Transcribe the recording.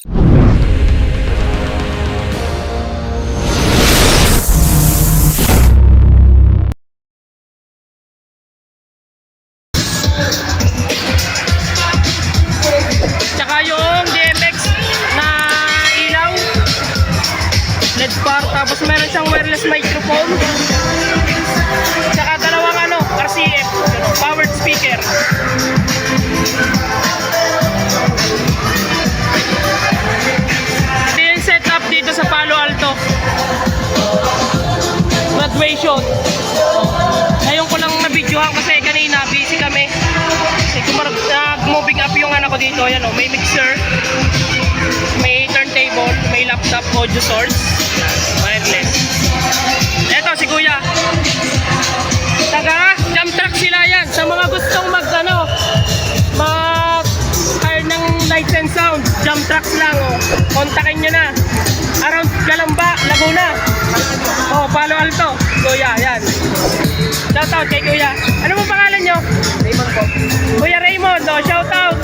Tsaka yung DMX na ilaw, LED bar, tapos meron siyang wireless microphone. Tsaka dalawang RCF, powered speaker. Ito yung setup dito sa Palo Alto graduation. Ngayon ko lang na-videohan kasi kanina busy kami. Kasi moving up yung ko dito. Ayan, may mixer, may turntable, may laptop, audio source, wireless. Eto si Kuya, taga jump truck sila yan. Sa mga gustong mag-hire ng lights and sound, jump trucks lang, kontakin nyo na. Around Calamba, Laguna, Palo Alto. Kuya, yan. Shout out kay Kuya. Ano mo pangalan nyo? Raymond po. Kuya Raymond, shout out.